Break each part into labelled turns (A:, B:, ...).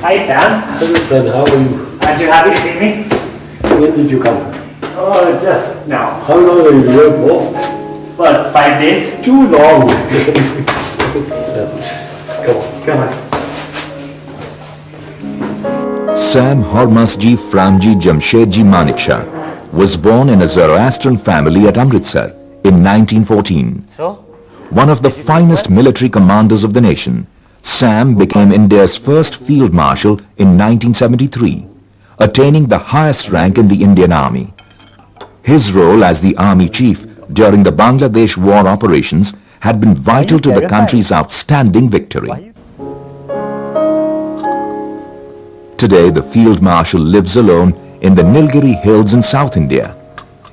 A: Hi, Sam.
B: Hello, son. How are you?
A: Aren't you happy to see me?
B: When did you come?
A: Oh, just now.
B: How long are you here for?
A: What, 5 days?
B: Too long. Come on.
A: Come on.
C: Sam Hormasji Framji Jamshedji Manekshaw was born in a Zoroastrian family at Amritsar in 1914.
A: So?
C: One of the finest military commanders of the nation, Sam became India's first Field Marshal in 1973, attaining the highest rank in the Indian Army. His role as the Army Chief during the Bangladesh war operations had been vital to the country's outstanding victory. Today, the Field Marshal lives alone in the Nilgiri Hills in South India.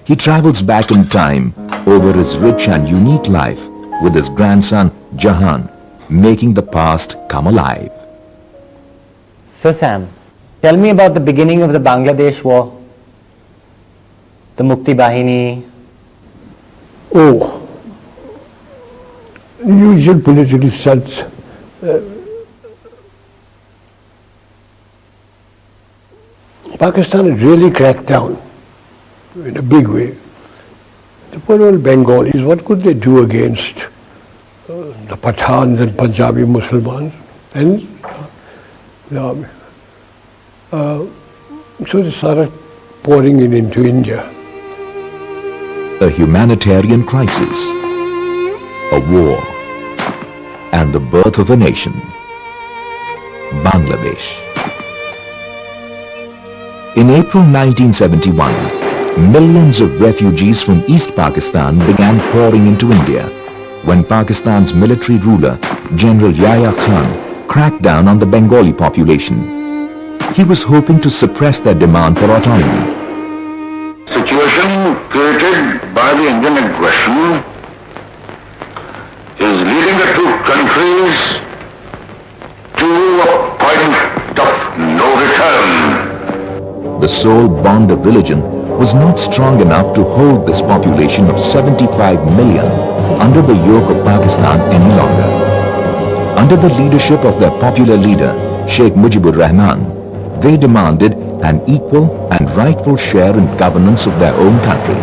C: He travels back in time over his rich and unique life with his grandson Jahan, making the past come alive.
A: So, Sam, tell me about the beginning of the Bangladesh war. The Mukti Bahini.
B: Oh, usual political stunts. Pakistan had really cracked down in a big way. The poor old Bengalis, what could they do against the Pathans and Punjabi Muslims and the army? So they started pouring it into India.
C: A humanitarian crisis, a war, and the birth of a nation, Bangladesh. In April 1971, millions of refugees from East Pakistan began pouring into India when Pakistan's military ruler, General Yahya Khan, cracked down on the Bengali population. He was hoping to suppress their demand for autonomy.
D: Situation created by the Indian aggression is leading the two countries to a point of no return.
C: The sole bond of religion was not strong enough to hold this population of 75 million under the yoke of Pakistan any longer. Under the leadership of their popular leader, Sheikh Mujibur Rahman, they demanded an equal and rightful share in governance of their own country.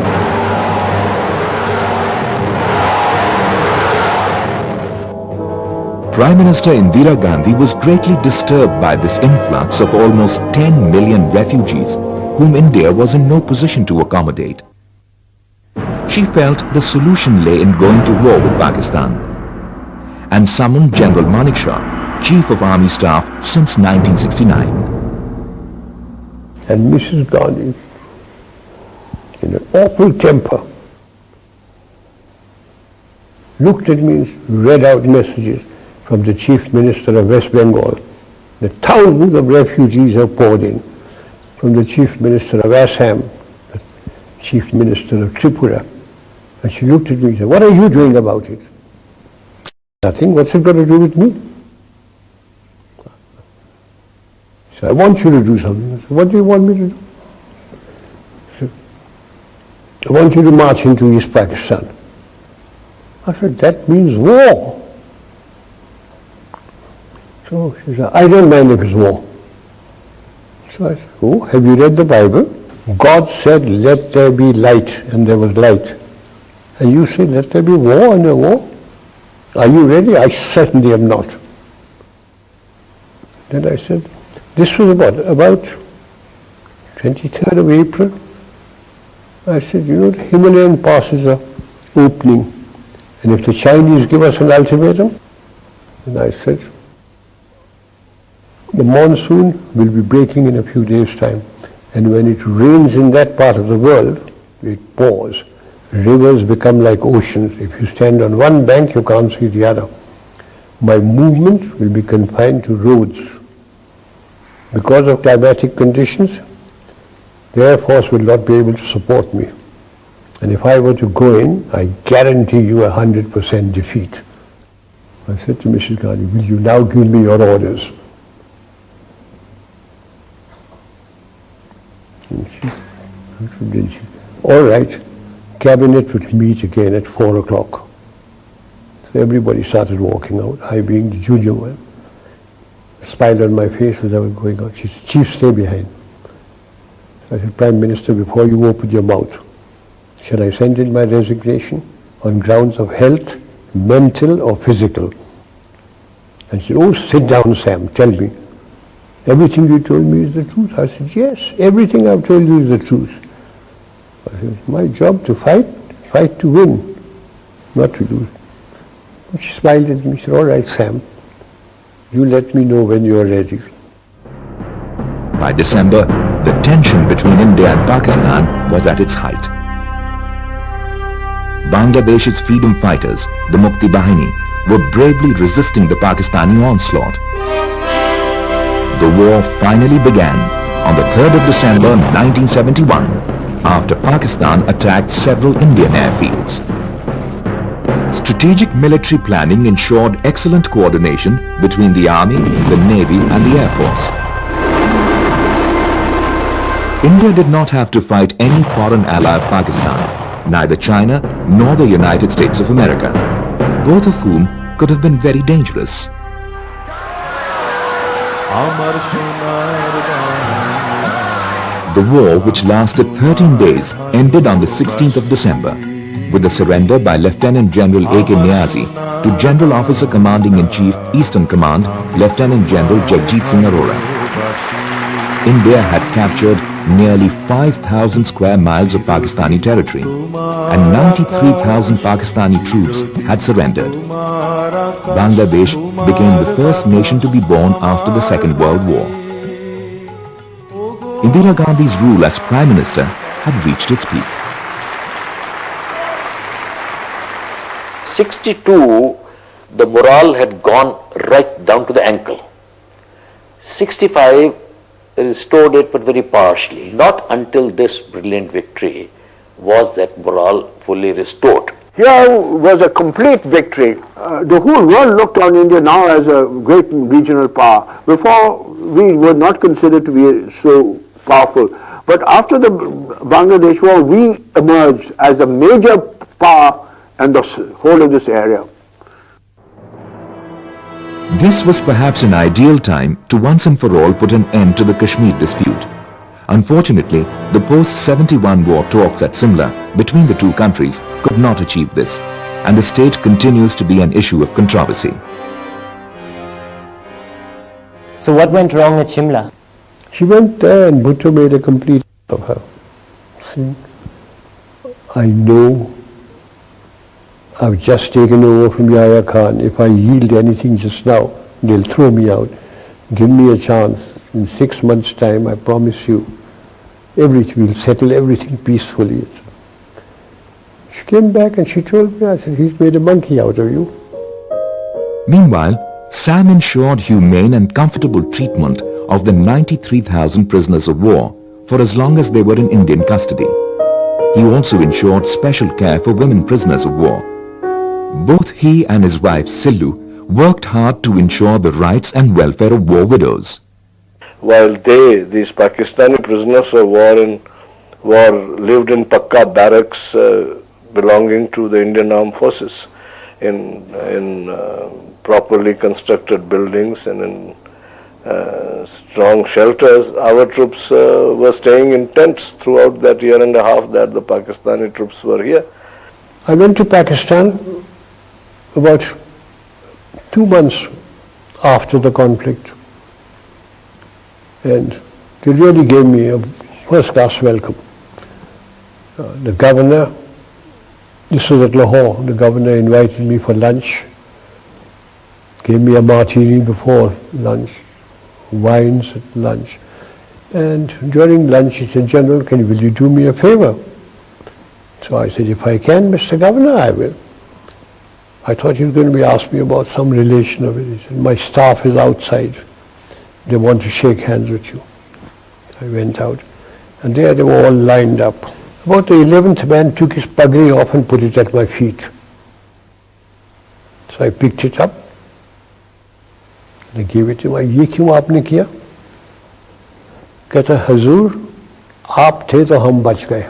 C: Prime Minister Indira Gandhi was greatly disturbed by this influx of almost 10 million refugees whom India was in no position to accommodate. She felt the solution lay in going to war with Pakistan and summoned General Manekshaw, Chief of Army Staff since 1969.
B: And Mrs. Gandhi, in an awful temper, looked at me and read out messages from the Chief Minister of West Bengal. The thousands of refugees have poured in. From the Chief Minister of Assam, the Chief Minister of Tripura. And she looked at me and said, "What are you doing about it?" "Nothing. What's it got to do with me?" She said, "I want you to do something." I said, "What do you want me to do?" She said, "I want you to march into East Pakistan." I said, "That means war." So she said, "I don't mind if it's war." So I said, "Oh, have you read the Bible? God said, 'Let there be light,' and there was light. And you say, 'Let there be war,' and there war. Are you ready?" "I certainly am not." Then I said, this was about 23rd of April. I said, "You know, the Himalayan passes are opening. And if the Chinese give us an ultimatum," and I said, "The monsoon will be breaking in a few days' time. And when it rains in that part of the world, it pours. Rivers become like oceans. If you stand on one bank, you can't see the other. My movement will be confined to roads. Because of climatic conditions, the Air Force will not be able to support me. And if I were to go in, I guarantee you 100% defeat." I said to Mrs. Gandhi, "Will you now give me your orders?" And she, "All right, cabinet will meet again at 4 o'clock. So everybody started walking out, I being the junior one. smile on my face as I was going out. She said, Chief, stay behind. I said, Prime Minister, before you open your mouth, shall I send in my resignation on grounds of health, mental or physical? And she said, oh, sit down, Sam, tell me. Everything you told me is the truth. I said, yes, everything I've told you is the truth. I said, it's my job to fight to win, not to lose. And she smiled at me. She said, all right, Sam, you let me know when you're ready.
C: By December, the tension between India and Pakistan was at its height. Bangladesh's freedom fighters, the Mukti Bahini, were bravely resisting the Pakistani onslaught. The war finally began on the 3rd of December 1971 after Pakistan attacked several Indian airfields. Strategic military planning ensured excellent coordination between the Army, the Navy and the Air Force. India did not have to fight any foreign ally of Pakistan, neither China nor the United States of America, both of whom could have been very dangerous. The war, which lasted 13 days, ended on the 16th of December with the surrender by Lieutenant General A.K. Niazi to General Officer Commanding-in-Chief, Eastern Command, Lieutenant General Jagjit Singh Arora. India had captured nearly 5,000 square miles of Pakistani territory and 93,000 Pakistani troops had surrendered. Bangladesh became the first nation to be born after the Second World War. Indira Gandhi's rule as Prime Minister had reached its peak.
E: 62, the morale had gone right down to the ankle. 65 restored it, but very partially. Not until this brilliant victory was that morale fully restored.
B: Here was a complete victory. The whole world looked on India now as a great regional power. Before, we were not considered to be so powerful. But after the Bangladesh war, we emerged as a major power in the whole of this area.
C: This was perhaps an ideal time to once and for all put an end to the Kashmir dispute. Unfortunately, the post-71 war talks at Simla between the two countries could not achieve this, and the state continues to be an issue of controversy.
A: So what went wrong at Shimla?
B: She went there and Bhutto made a complete of her. See, I know I've just taken over from Yahya Khan. If I yield anything just now, they'll throw me out. Give me a chance. In 6 months' time, I promise you, we'll settle everything peacefully. She came back and she told me, I said, he's made a monkey out of you.
C: Meanwhile, Sam ensured humane and comfortable treatment of the 93,000 prisoners of war for as long as they were in Indian custody. He also ensured special care for women prisoners of war. Both he and his wife Sillu worked hard to ensure the rights and welfare of war widows.
F: While these Pakistani prisoners of war lived in Pakka barracks belonging to the Indian Armed Forces in properly constructed buildings and in strong shelters. Our troops were staying in tents throughout that year and a half that the Pakistani troops were here.
B: I went to Pakistan about 2 months after the conflict, and they really gave me a first-class welcome. The governor, this was at Lahore, the governor invited me for lunch, gave me a martini before lunch, wines at lunch, and during lunch he said, General, will you do me a favor? So I said, if I can, Mr. Governor, I will. I thought he was going to be asking me about some relation of it. He said, my staff is outside. They want to shake hands with you. I went out, and there they were all lined up. About the 11th man took his pagri off and put it at my feet. So I picked it up. They gave it to him. ये क्यों आपने किया? कहता हुजूर, आप थे तो हम बच गए.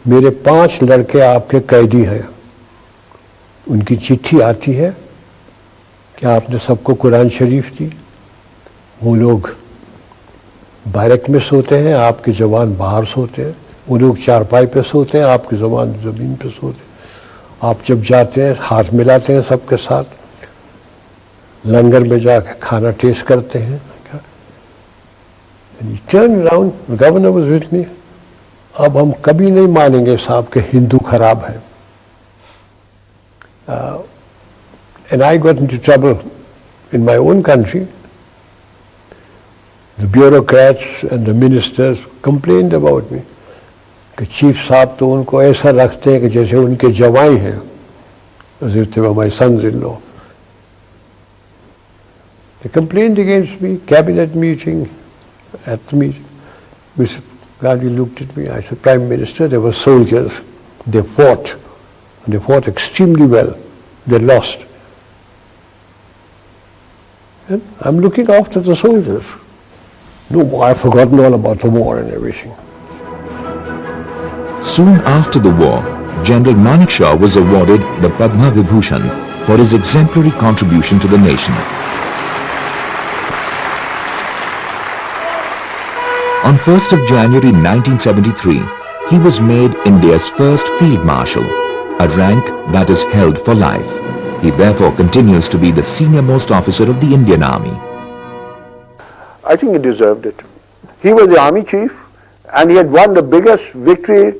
B: मेरे 5 लड़के आपके कैदी हैं. उनकी चिट्ठी आती है कि आपने सबको कुरान शरीफ दी, वो लोग बैरक में सोते हैं, आपके जवान बाहर सोते हैं। वो लोग चारपाई पे सोते हैं, आपके जवान ज़मीन पे सोते हैं। आप जब जाते हैं हाथ मिलाते हैं सबके साथ, लंगर में जाकर खाना टेस्ट करते हैं। And he turned around, the governor was with me. अब हम कभी नहीं मानेंगे साहब कि हिंदू खराब है। And I got into trouble in my own country. The bureaucrats and the ministers complained about me कि चीफ साहब तो उनको ऐसा रखते हैं कि जैसे उनके जवाई हैं, as if they were my sons-in-law. They complained against me, cabinet meeting, at the meeting. Mr. Gandhi looked at me, I said, Prime Minister, they were soldiers. They fought. They fought extremely well. They lost. And I'm looking after the soldiers. No, I've forgotten all about the war and everything.
C: Soon after the war, General Manekshaw was awarded the Padma Vibhushan for his exemplary contribution to the nation. On 1st of January 1973, he was made India's first Field Marshal, a rank that is held for life. He therefore continues to be the senior-most officer of the Indian Army.
G: I think he deserved it. He was the army chief and he had won the biggest victory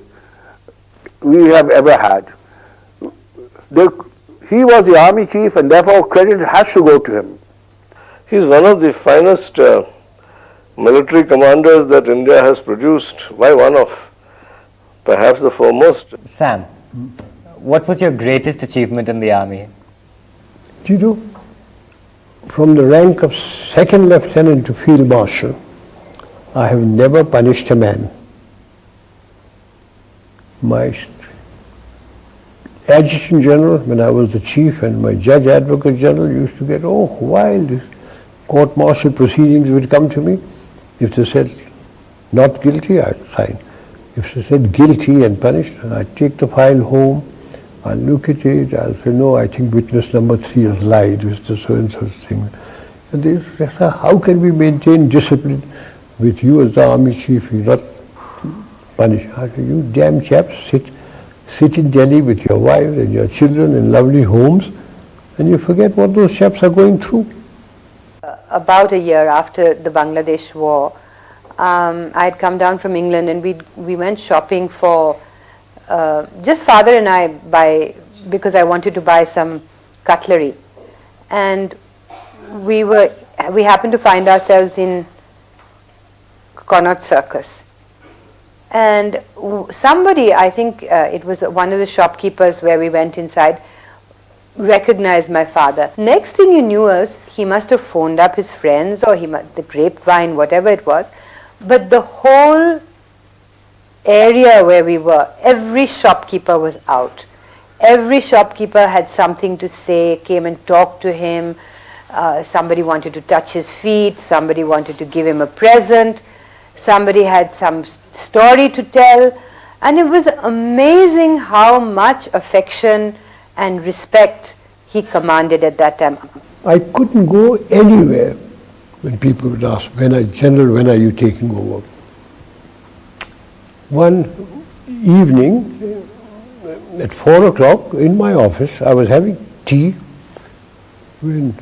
G: we have ever had. He was the army chief and therefore credit has to go to him.
F: He is one of the finest military commanders that India has produced. Why one of? Perhaps the foremost.
A: Sam, what was your greatest achievement in the army?
B: Do you know, from the rank of second lieutenant to field marshal, I have never punished a man. My adjutant general, when I was the chief, and my judge advocate general used to get, wild court-martial proceedings would come to me. If they said not guilty, I'd sign. If they said guilty and punished, I'd take the file home, I'll look at it, I'll say, no, I think witness number 3 has lied, it's the so-and-so thing. And they say, how can we maintain discipline with you as the army chief, you not punish? I say, you damn chaps, sit in Delhi with your wives and your children in lovely homes, and you forget what those chaps are going through.
H: About a year after the Bangladesh war, I had come down from England and we went shopping for, just father and I, because I wanted to buy some cutlery. And we happened to find ourselves in Connaught Circus. And somebody, I think it was one of the shopkeepers where we went inside, recognized my father. Next thing you knew was he must have phoned up his friends or the grapevine, whatever it was. But the whole area where we were, every shopkeeper was out. Every shopkeeper had something to say, came and talked to him. Somebody wanted to touch his feet, somebody wanted to give him a present, somebody had some story to tell. And it was amazing how much affection and respect he commanded at that time.
B: I couldn't go anywhere when people would ask, General, when are you taking over? One evening at 4 o'clock in my office, I was having tea when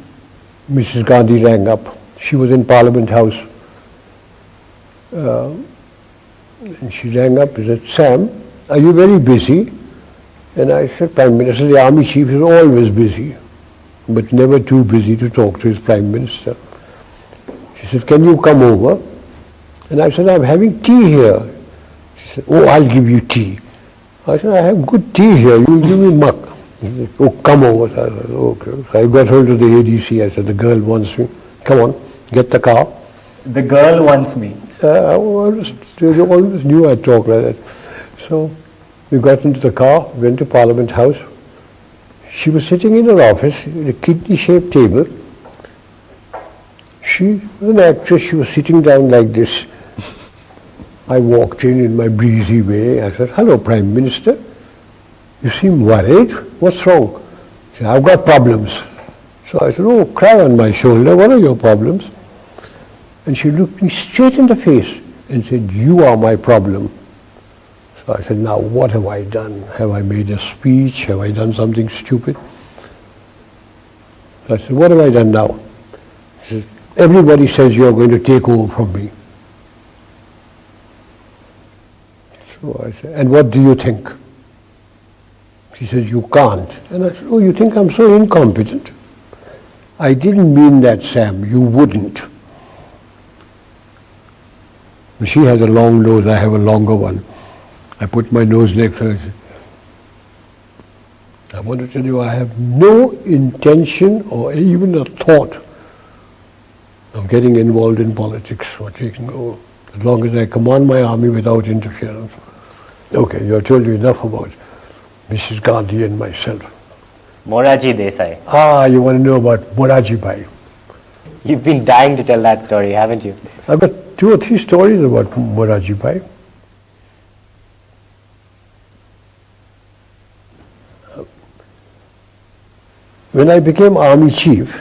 B: Mrs. Gandhi rang up. She was in Parliament House. And she rang up and said, Sam, are you very busy? And I said, Prime Minister, the army chief is always busy, but never too busy to talk to his Prime Minister. She said, can you come over? And I said, I'm having tea here. She said, I'll give you tea. I said, I have good tea here, you'll give me muck. She said, come over. So I said, okay. So I got hold of the ADC, I said, the girl wants me. Come on, get the car.
A: The girl wants me.
B: They always knew I'd talk like that. So we got into the car, went to Parliament House. She was sitting in her office at a kidney-shaped table. She was an actress, she was sitting down like this. I walked in my breezy way. I said, hello, Prime Minister. You seem worried. What's wrong? She said, I've got problems. So I said, cry on my shoulder. What are your problems? And she looked me straight in the face and said, "You are my problem." So I said, "Now what have I done? Have I made a speech? Have I done something stupid?" So I said, "What have I done now?" She said, "Everybody says you're going to take over from me." So I said, "And what do you think?" She says, "You can't." And I said, "Oh, you think I'm so incompetent?" "I didn't mean that, Sam. You wouldn't." She has a long nose, I have a longer one. I put my nose next to her. I want to tell you, I have no intention or even a thought of getting involved in politics or taking over, as long as I command my army without interference. Okay, you have told you enough about Mrs. Gandhi and myself.
A: Moraji Desai.
B: Ah, you want to know about Moraji Bhai.
A: You've been dying to tell that story, haven't you?
B: I've got 2 or 3 stories about Moraji Bhai. When I became army chief,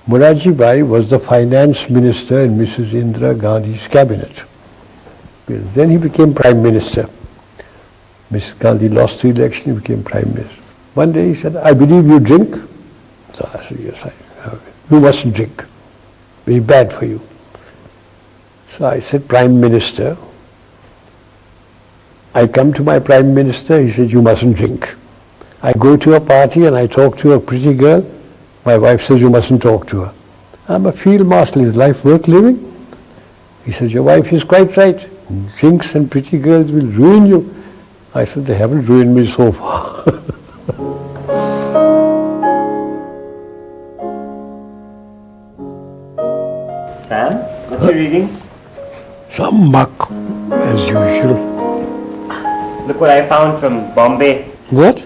B: Moraji Bhai was the finance minister in Mrs. Indira Gandhi's cabinet. Then he became prime minister. Mrs. Gandhi lost the election, he became prime minister. One day he said, "I believe you drink?" So I said, "Yes, I have. You mustn't drink. Very bad for you." So I said, "Prime Minister." I come to my prime minister, he said, "You mustn't drink." I go to a party and I talk to a pretty girl. My wife says, "You mustn't talk to her." I'm a field marshal. Is life worth living? He says, "Your wife is quite right. Drinks and pretty girls will ruin you." I said, "They haven't ruined me so far."
A: Sam, what are you reading?
B: Some muck, as usual.
A: Look what I found from Bombay.
B: What?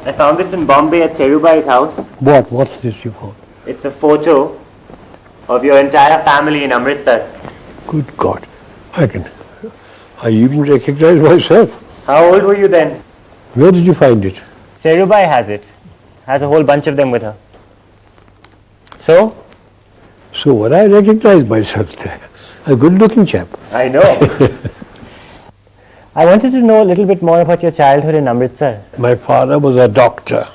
A: I found this in Bombay at Serubai's house.
B: What? What's this you found?
A: It's a photo of your entire family in Amritsar.
B: Good God. I even recognize myself.
A: How old were you then?
B: Where did you find it?
A: Serubai has it. Has a whole bunch of them with her. So?
B: So what, I recognize myself there. A good-looking chap.
A: I know. I wanted to know a little bit more about your childhood in Amritsar.
B: My father was a doctor.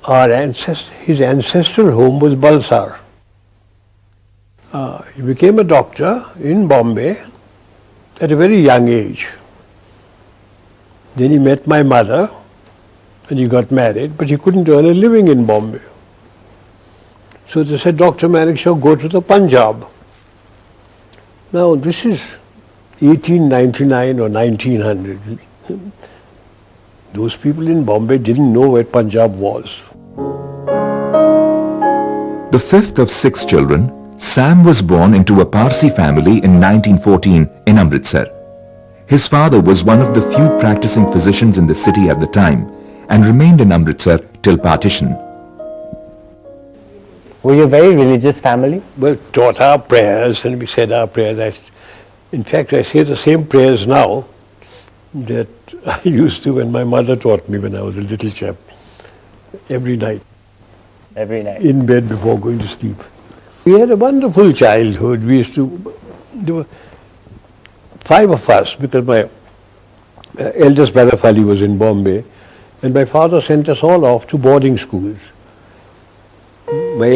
B: His ancestral home was Balsar. He became a doctor in Bombay at a very young age. Then he met my mother and he got married, but he couldn't earn a living in Bombay. So they said, "Dr. Manekshaw, go to the Punjab." Now this is 1899 or 1900. Those people in Bombay didn't know where Punjab was.
C: The fifth of 6 children, Sam was born into a Parsi family in 1914 in Amritsar. His father was one of the few practicing physicians in the city at the time and remained in Amritsar till partition.
A: Were you a very religious family?
B: We taught our prayers and we said our prayers. In fact, I say the same prayers now that I used to when my mother taught me when I was a little chap. Every night.
A: Every night.
B: In bed before going to sleep. We had a wonderful childhood. There were 5 of us because my eldest brother Fali was in Bombay and my father sent us all off to boarding schools. My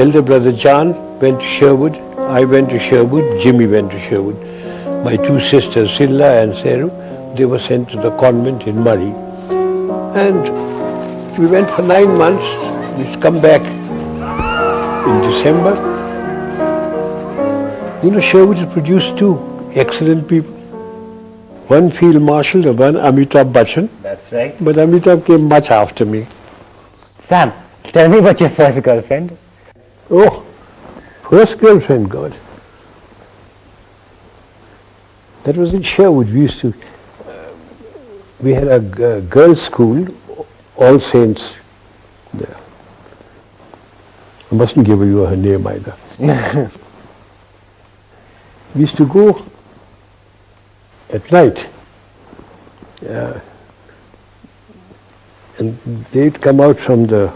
B: elder brother John went to Sherwood, I went to Sherwood, Jimmy went to Sherwood. My 2 sisters, Silla and Seru, they were sent to the convent in Murray. And we went for 9 months. We'd come back in December. You know, Sherwood has produced 2 excellent people. One field marshal and one Amitabh Bachchan.
A: That's right.
B: But Amitabh came much after me.
A: Sam, tell me about your first girlfriend.
B: Oh, first girlfriend, God. That was in Sherwood. We had a girls' school, All Saints there. I mustn't give you her name either. We used to go at night. And they'd come out from the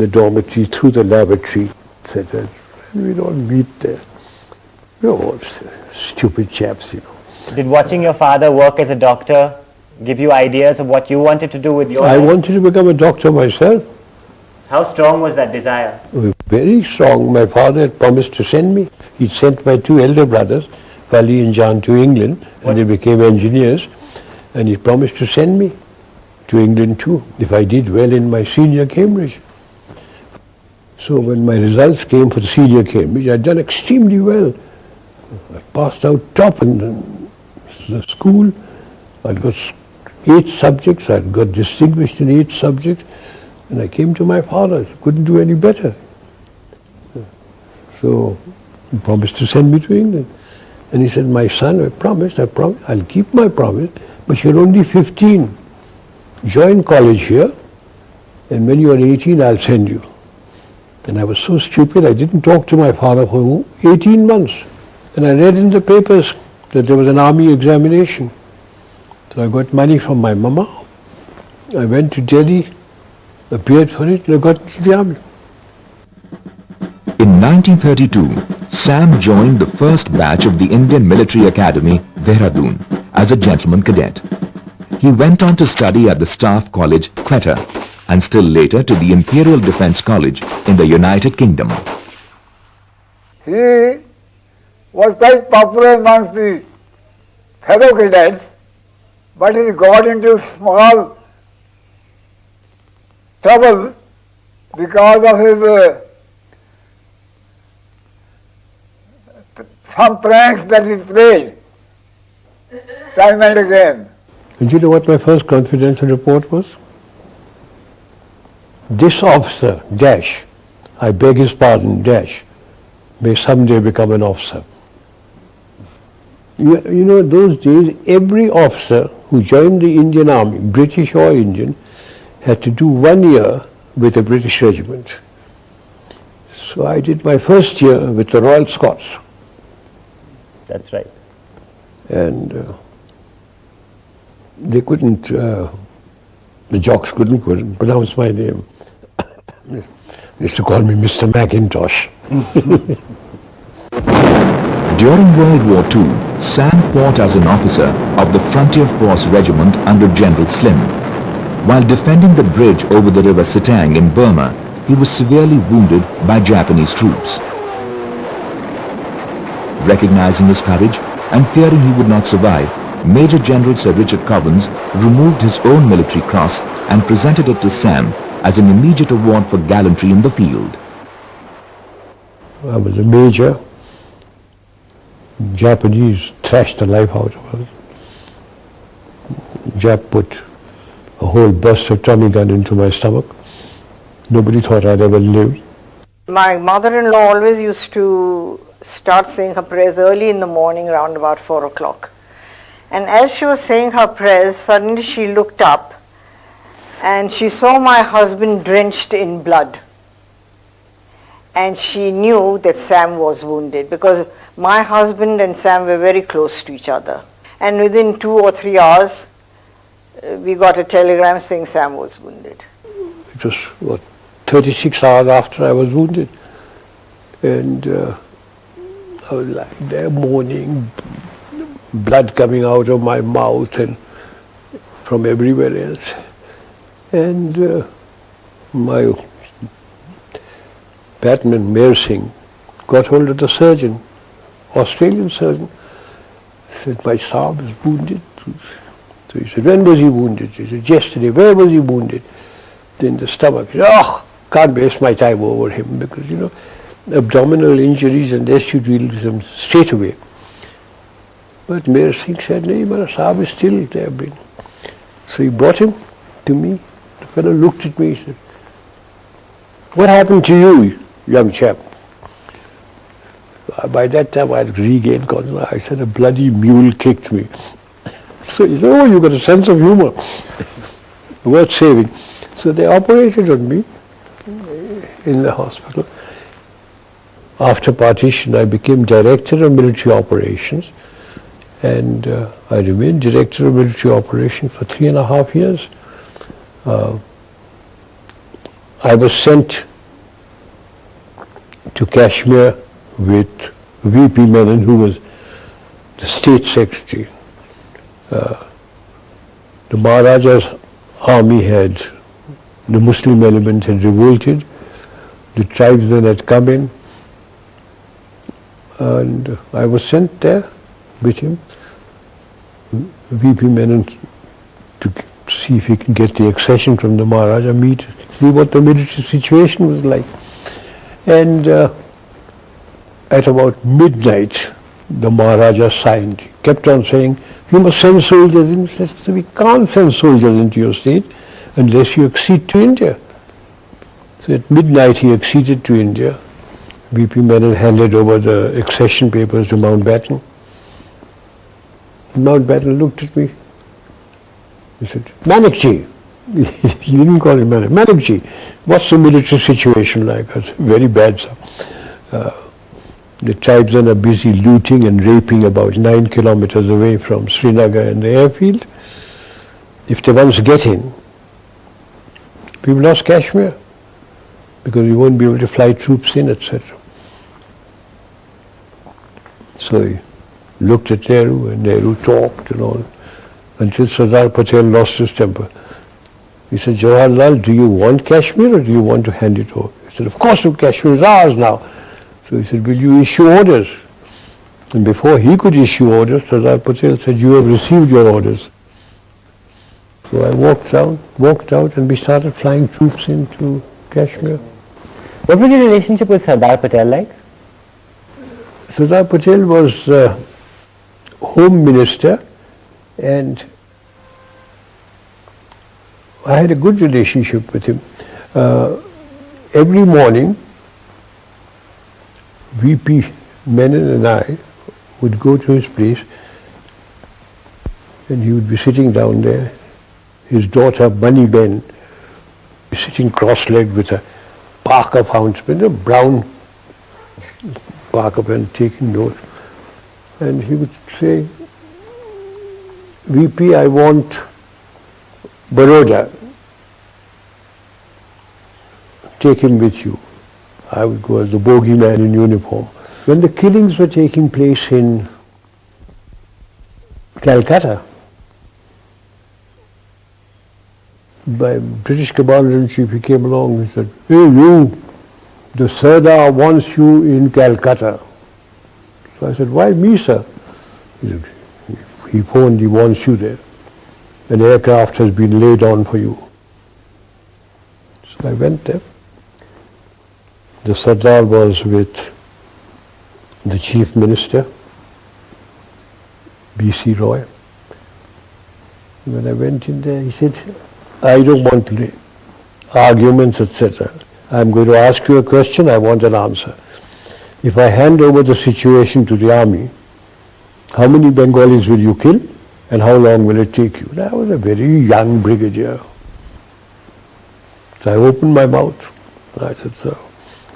B: dormitory through the lavatory, etc. We'd all meet there. We were all stupid chaps, you know.
A: Did watching your father work as a doctor give you ideas of what you wanted to do with your
B: I
A: life?
B: wanted to become a doctor myself.
A: How strong was that desire?
B: Very strong. My father had promised to send me. He sent my two elder brothers, Vali and John, to England, and they became engineers. And he promised to send me to England too, if I did well in my senior Cambridge. So when my results came for the senior Cambridge, I'd done extremely well. I passed out top in the school. I'd got 8 subjects. I'd got distinguished in 8 subjects. And I came to my father. I couldn't do any better. So he promised to send me to England. And he said, my son, I promised, I'll keep my promise, but you're only 15. Join college here, and when you're 18, I'll send you. And I was so stupid, I didn't talk to my father for 18 months. And I read in the papers that there was an army examination. So I got money from my mama. I went to Delhi, appeared for it, and I got into the army.
C: In 1932, Sam joined the first batch of the Indian Military Academy, Dehradun, as a gentleman cadet. He went on to study at the Staff College, Quetta, and still later to the Imperial Defence College in the United Kingdom.
I: He was quite popular amongst the fellow cadets, but he got into small trouble because of his some pranks that he played time and again.
B: And you know what my first confidential report was? This officer, dash, I beg his pardon, dash, may someday become an officer. You know, those days, every officer who joined the Indian Army, British or Indian, had to do 1 year with a British regiment. So I did my first year with the Royal Scots.
A: That's right.
B: And they couldn't, the jocks couldn't pronounce my name. They used to call me Mr. Macintosh.
C: During World War II, Sam fought as an officer of the Frontier Force Regiment under General Slim. While defending the bridge over the river Sitang in Burma, he was severely wounded by Japanese troops. Recognizing his courage and fearing he would not survive, Major General Sir Richard Covens removed his own military cross and presented it to Sam as an immediate award for gallantry in the field.
B: I was a major. Japanese thrashed the life out of us. Jap put a whole burst of Tommy gun into my stomach. Nobody thought I'd ever live.
J: My mother-in-law always used to start saying her prayers early in the morning, around about 4 o'clock. And as she was saying her prayers, suddenly she looked up and she saw my husband drenched in blood. And she knew that Sam was wounded, because my husband and Sam were very close to each other. And within 2 or 3 hours, we got a telegram saying Sam was wounded.
B: It was, 36 hours after I was wounded. And I was lying there moaning, blood coming out of my mouth and from everywhere else. And my Batman, Mayor Singh, got hold of the surgeon, Australian surgeon, said, my Saab is wounded. So he said, when was he wounded? He said, yesterday. Where was he wounded? In the stomach. He said, oh, can't waste my time over him, because, you know, abdominal injuries, unless you deal with them straight away. But Mayor Singh said, no, my Saab is still there. So he brought him to me. The fellow looked at me, he said, what happened to you, young chap? By that time I had regained consciousness. I said, a bloody mule kicked me. So he said, oh, you got a sense of humor. Worth saving. So they operated on me in the hospital. After partition, I became director of military operations, and I remained director of military operations for 3.5 years. I was sent to Kashmir with VP Menon, who was the state secretary. The Maharaja's army the Muslim element had revolted, the tribesmen had come in, and I was sent there with him, VP Menon, to see if he can get the accession from the Maharaja, see what the military situation was like. And at about midnight, the Maharaja signed. He kept on saying, you must send soldiers in. He said, we can't send soldiers into your state unless you accede to India. So at midnight he acceded to India. VP Menon handed over the accession papers to Mountbatten. Mountbatten looked at me. He said, Manekshaw. He didn't call him Manekshaw. What's the military situation like? I said, very bad, sir. The tribesmen are busy looting and raping about 9 kilometers away from Srinagar and the airfield. If they once get in, we've lost Kashmir because we won't be able to fly troops in, etc. So he looked at Nehru, and Nehru talked and all, until Sardar Patel lost his temper. He said, Jawaharlal, do you want Kashmir or do you want to hand it over? He said, of course, Kashmir is ours now. So he said, will you issue orders? And before he could issue orders, Sardar Patel said, you have received your orders. So I walked out and we started flying troops into Kashmir.
A: What was your relationship with Sardar Patel like?
B: Sardar Patel was Home Minister, and I had a good relationship with him. Every morning, VP Menon and I would go to his place, and he would be sitting down there. His daughter, Bunny Ben, sitting cross-legged with a Parker fountain pen, a brown Parker pen, taking notes. And he would say, VP, I want Baroda. Take him with you. I would go as the bogeyman in uniform. When the killings were taking place in Calcutta, by British Commander-in-Chief, he came along and said, hey you, the Sardar wants you in Calcutta. So I said, why me, sir? He said, he phoned, he wants you there. An aircraft has been laid on for you. So I went there. The Sardar was with the Chief Minister, B.C. Roy. When I went in there, he said, I don't want arguments, etc. I'm going to ask you a question, I want an answer. If I hand over the situation to the army, how many Bengalis will you kill and how long will it take you? And I was a very young brigadier. So I opened my mouth. I said, sir,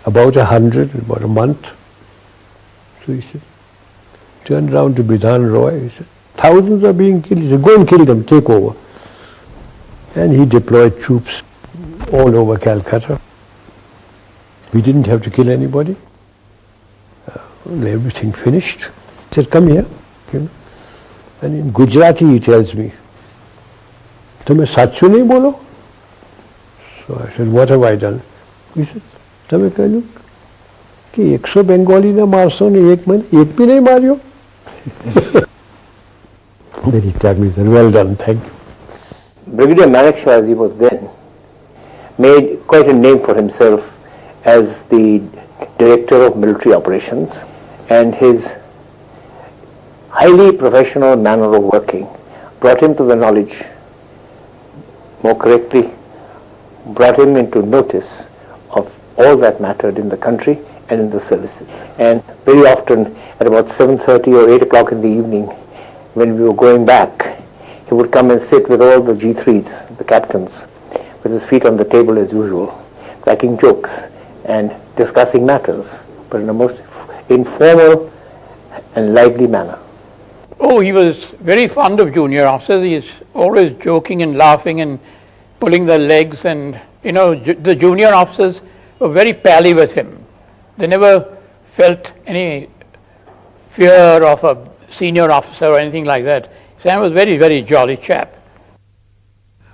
B: about 100 in about a month. So he said, turned round to Bidhan Roy, he said, thousands are being killed. He said, go and kill them, take over. And he deployed troops all over Calcutta. We didn't have to kill anybody. Everything finished. He said, come here. You know. And in Gujarati he tells me, "Tumhe sachu nahi bolo?" So I said, what have I done? He said, "Tumhe kahlu ki 100 Bengali na marso ne ek bhi nahi maryo." Then he told me, he said, well done, thank you.
K: Brigadier Manekshaw, as he was then, made quite a name for himself as the director of military operations, and his highly professional manner of working brought him to the knowledge, more correctly, brought him into notice of all that mattered in the country and in the services. And very often at about 7:30 or 8 o'clock in the evening, when we were going back, he would come and sit with all the G3s, the captains, with his feet on the table as usual, cracking jokes and discussing matters, but in a most informal and lively manner.
L: Oh, he was very fond of junior officers. He is always joking and laughing and pulling their legs, and the junior officers were very pally with him. They never felt any fear of a senior officer or anything like that. Sam was very, very jolly chap.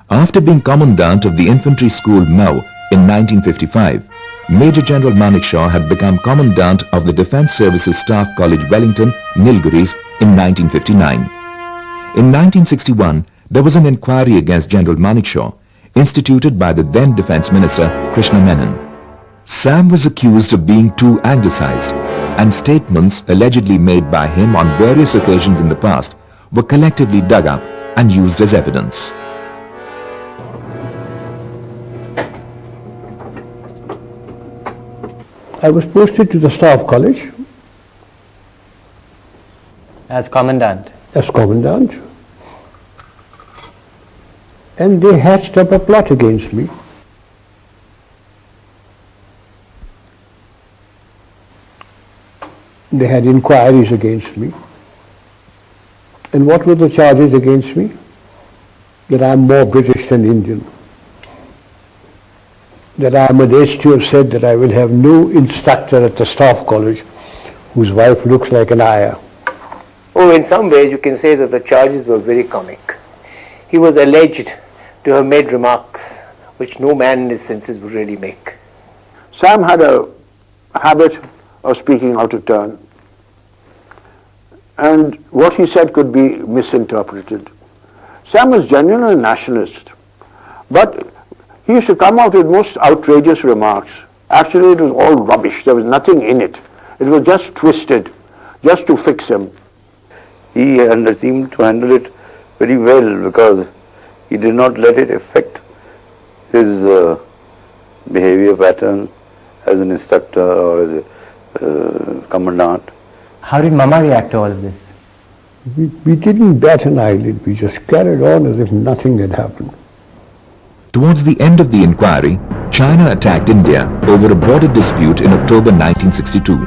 C: After being Commandant of the Infantry School Mau in 1955, Major General Manekshaw had become Commandant of the Defence Services Staff College Wellington, Nilgiris in 1959. In 1961, there was an inquiry against General Manekshaw instituted by the then Defence Minister Krishna Menon. Sam was accused of being too anglicized, and statements allegedly made by him on various occasions in the past were collectively dug up and used as evidence.
B: I was posted to the Staff College
A: As Commandant.
B: as Commandant, and they hatched up a plot against me. They had inquiries against me. And what were the charges against me? That I am more British than Indian. That I am alleged to have said that I will have no instructor at the Staff College whose wife looks like an ayah.
K: Oh, in some ways you can say that the charges were very comic. He was alleged to have made remarks which no man in his senses would really make.
G: Sam had a habit of speaking out of turn, and what he said could be misinterpreted. Sam was genuinely a nationalist, but he used to come out with most outrageous remarks. Actually, it was all rubbish. There was nothing in it. It was just twisted, just to fix him.
D: He seemed to handle it very well because he did not let it affect his behavior pattern as an instructor or as a commandant.
A: How did Mama react to all of this?
B: We didn't bat an eyelid. We just carried on as if nothing had happened.
C: Towards the end of the inquiry, China attacked India over a border dispute in October 1962.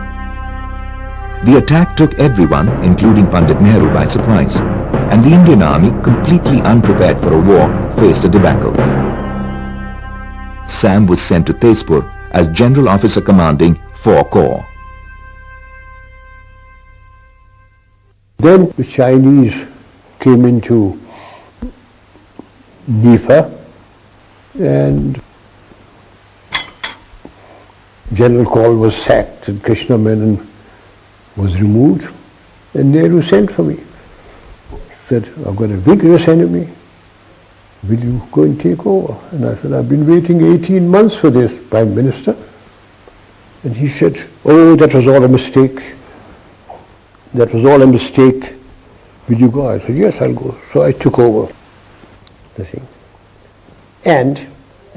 C: The attack took everyone, including Pandit Nehru, by surprise, and the Indian army, completely unprepared for a war, faced a debacle. Sam was sent to Tezpur as General Officer Commanding 4 Corps.
B: Then the Chinese came into Nifa, and General Kaul was sacked and Krishna Menon was removed, and Nehru sent for me. Said, I've got a vigorous enemy. Will you go and take over? And I said, I've been waiting 18 months for this, Prime Minister. And he said, oh, that was all a mistake. That was all a mistake. Will you go? I said, yes, I'll go. So I took over the thing. And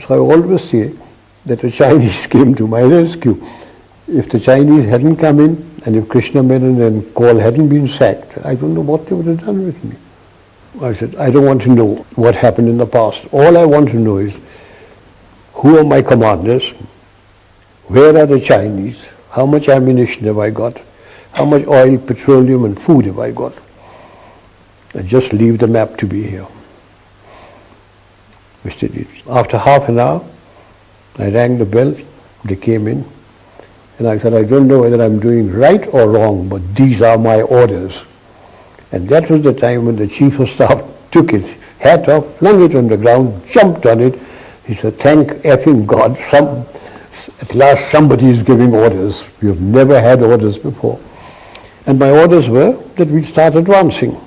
B: so I always say that the Chinese came to my rescue. If the Chinese hadn't come in, and if Krishna Menon and Kaul hadn't been sacked, I don't know what they would have done with me. I said, I don't want to know what happened in the past. All I want to know is, who are my commanders? Where are the Chinese? How much ammunition have I got? How much oil, petroleum and food have I got? And just leave the map to be here. Which they did. After half an hour, I rang the bell, they came in, and I said, I don't know whether I'm doing right or wrong, but these are my orders. And that was the time when the Chief of Staff took his hat off, flung it on the ground, jumped on it. He said, thank effing God, at last somebody is giving orders. We have never had orders before. And my orders were that we start advancing.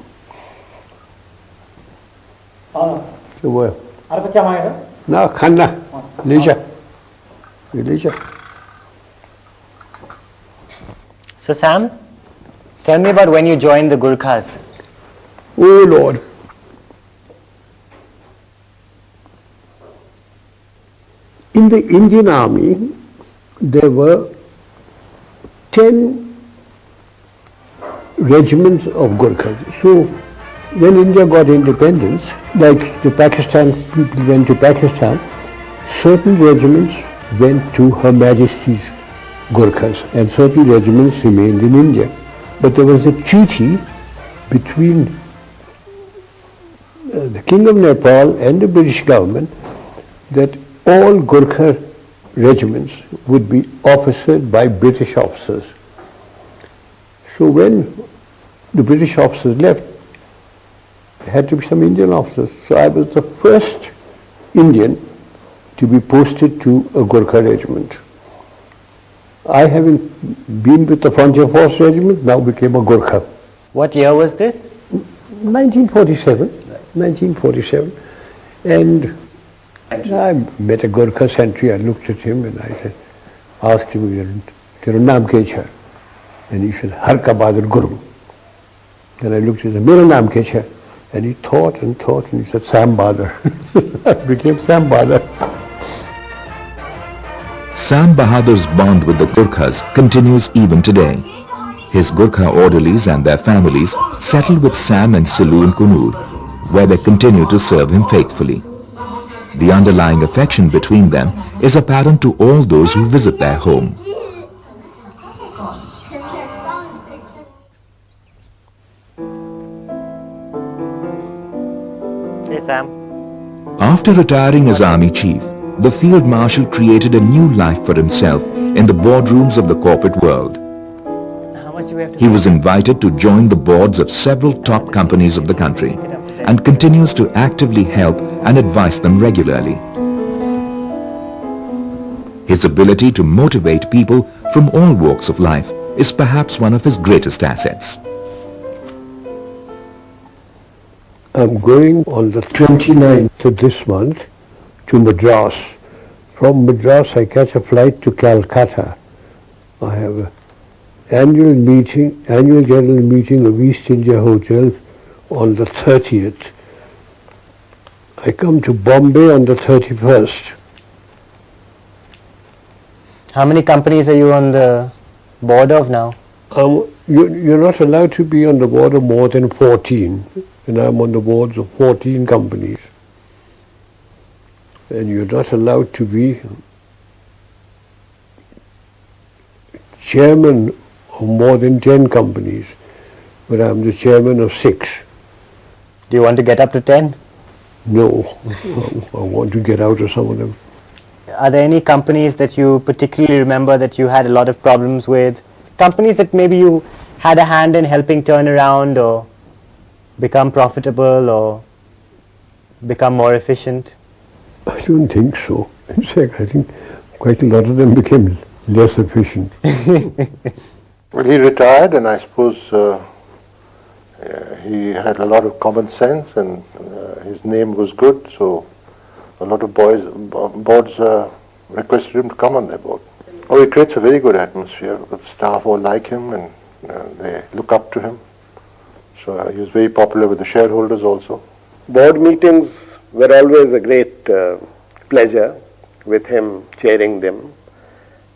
B: They were. Now, Khanna, Leisha.
A: So Sam, tell me about when you joined the Gurkhas.
B: Oh Lord. In the Indian Army, there were 10 regiments of Gurkhas. So when India got independence, like the Pakistan people went to Pakistan, certain regiments went to Her Majesty's Gurkhas and certain regiments remained in India. But there was a treaty between the King of Nepal and the British government that all Gurkha regiments would be officered by British officers. So when the British officers left, there had to be some Indian officers. So I was the first Indian to be posted to a Gurkha regiment. I, having been with the Frontier Force Regiment, now became a Gurkha.
A: What year was this?
B: 1947. 1947. And I met a Gurkha sentry. I looked at him and I said, asked him, "Tera naam kya hai?" And he said, "Har ka Bahadur Guru." Then I looked at him, "Mera naam kya hai?" And he thought and he said, "Sam Bahadur." I became Sam Bahadur.
C: Sam Bahadur's bond with the Gurkhas continues even today. His Gurkha orderlies and their families settled with Sam in Sulu in Kunur, where they continue to serve him faithfully. The underlying affection between them is apparent to all those who visit their home.
A: Hey Sam.
C: After retiring as army chief, the Field Marshal created a new life for himself in the boardrooms of the corporate world.
A: How much do we have to
C: He was invited to join the boards of several top companies of the country and continues to actively help and advise them regularly. His ability to motivate people from all walks of life is perhaps one of his greatest assets.
B: I'm going on the 29th of this month to Madras. From Madras I catch a flight to Calcutta. I have an annual general meeting of East India Hotel on the 30th. I come to Bombay on the 31st.
A: How many companies are you on the board of now?
B: You're not allowed to be on the board of more than 14. And I'm on the boards of 14 companies. And you're not allowed to be chairman of more than 10 companies. But I'm the chairman of 6.
A: Do you want to get up to 10?
B: No, I want to get out of some of them.
A: Are there any companies that you particularly remember that you had a lot of problems with? Companies that maybe you had a hand in helping turn around or become profitable or become more efficient?
B: I don't think so. In fact, I think quite a lot of them became less efficient.
M: Well, he retired, and I suppose he had a lot of common sense, and his name was good, so a lot of boards requested him to come on their board. Oh, he creates a very good atmosphere. The staff all like him, and they look up to him. So he was very popular with the shareholders also.
N: Board meetings were always a great pleasure with him chairing them.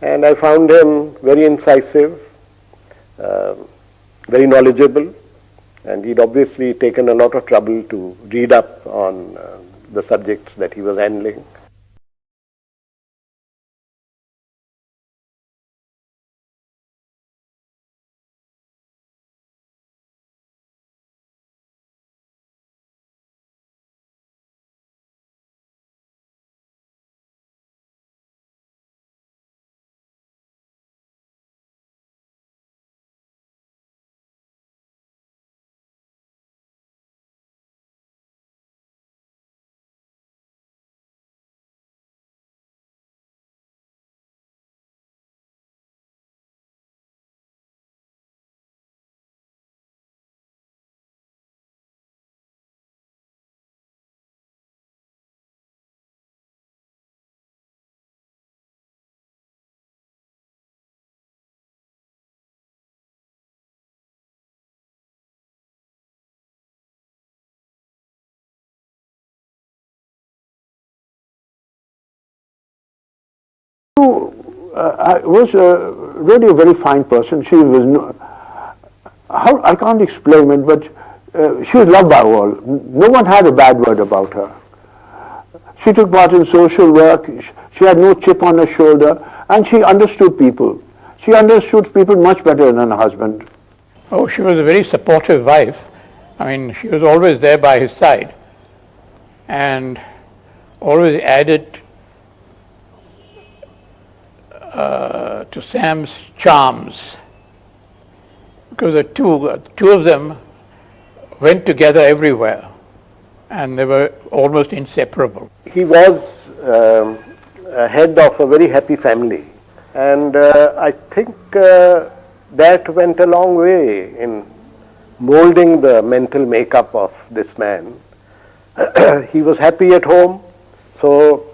N: And I found him very incisive, very knowledgeable, and he'd obviously taken a lot of trouble to read up on the subjects that he was handling.
G: Was really a very fine person. She was, I can't explain it, but she was loved by all. No one had a bad word about her. She took part in social work. She had no chip on her shoulder, and she understood people. She understood people much better than her husband.
L: Oh, she was a very supportive wife. I mean, she was always there by his side and always added to Sam's charms. because the two of them went together everywhere, and they were almost inseparable.
N: He was head of a very happy family, and I think that went a long way in molding the mental makeup of this man. He was happy at home, so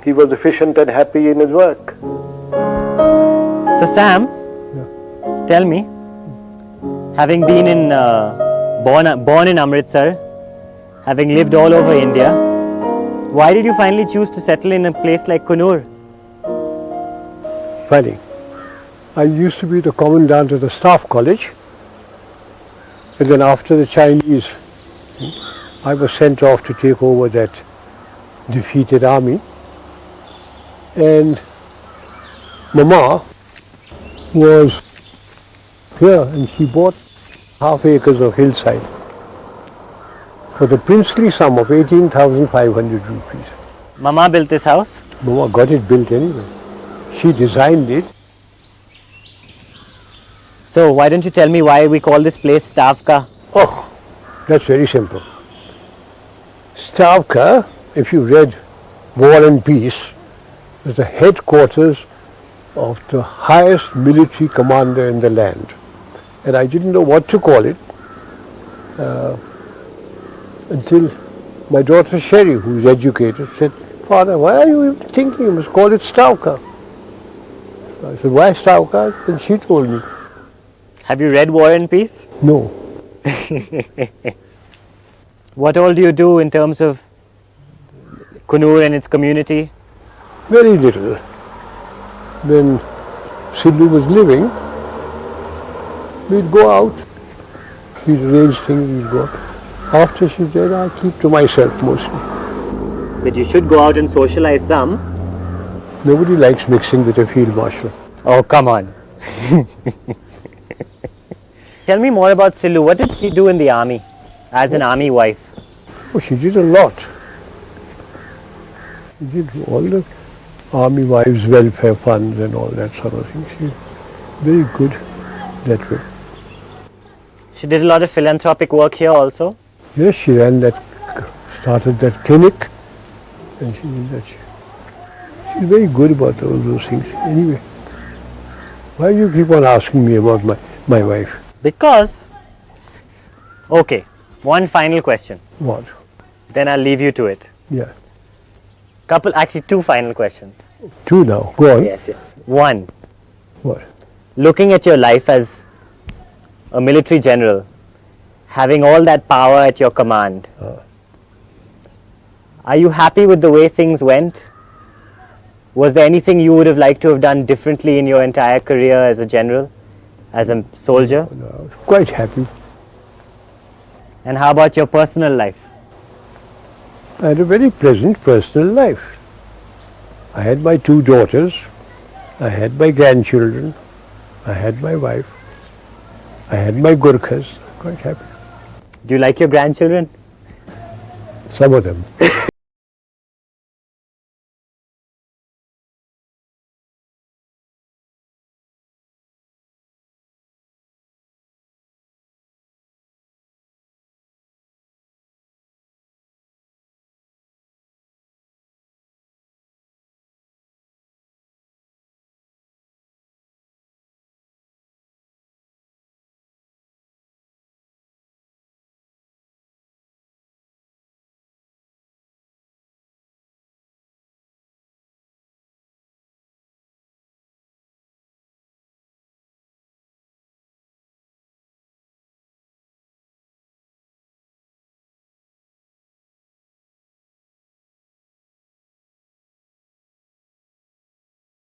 N: he was efficient and happy in his work.
A: So Sam, tell me, having been born in Amritsar, having lived all over India, why did you finally choose to settle in a place like Coonoor?
B: Funny. I used to be the commandant of the staff college, and then after the Chinese, I was sent off to take over that defeated army. And Mama was here, and she bought half acres of hillside for the princely sum of 18,500 rupees.
A: Mama built this house?
B: Mama got it built anyway. She designed it.
A: So why don't you tell me why we call this place Stavka?
B: Oh, that's very simple. Stavka, if you read War and Peace, is the headquarters of the highest military commander in the land. And I didn't know what to call it until my daughter Sherry, who is educated, said, "Father, why are you thinking you must call it Stavka?" I said, "Why Stavka?" And she told me.
A: Have you read War and Peace?
B: No.
A: What all do you do in terms of Coonoor and its community?
B: Very little. When Sidhu was living, we'd go out. She'd arrange things, we'd go out. After she's dead, I keep to myself mostly.
A: But you should go out and socialize some.
B: Nobody likes mixing with a field marshal.
A: Oh, come on. Tell me more about Sidhu. What did she do in the army as an army wife?
B: Oh, she did a lot. She did all the army wives' welfare funds and all that sort of thing. She's very good that way.
A: She did a lot of philanthropic work here also?
B: Yes, she started that clinic, and she did that. She's very good about all those things. Anyway, why do you keep on asking me about my wife?
A: Because, okay, one final question.
B: What?
A: Then I'll leave you to it.
B: Yeah.
A: Actually two final questions.
B: Two now, go on.
A: Yes. One.
B: What?
A: Looking at your life as a military general, having all that power at your command, are you happy with the way things went? Was there anything you would have liked to have done differently in your entire career as a general, as a soldier?
B: No, quite happy.
A: And how about your personal life?
B: I had a very pleasant personal life. I had my two daughters, I had my grandchildren, I had my wife, I had my Gurkhas. Quite happy.
A: Do you like your grandchildren?
B: Some of them.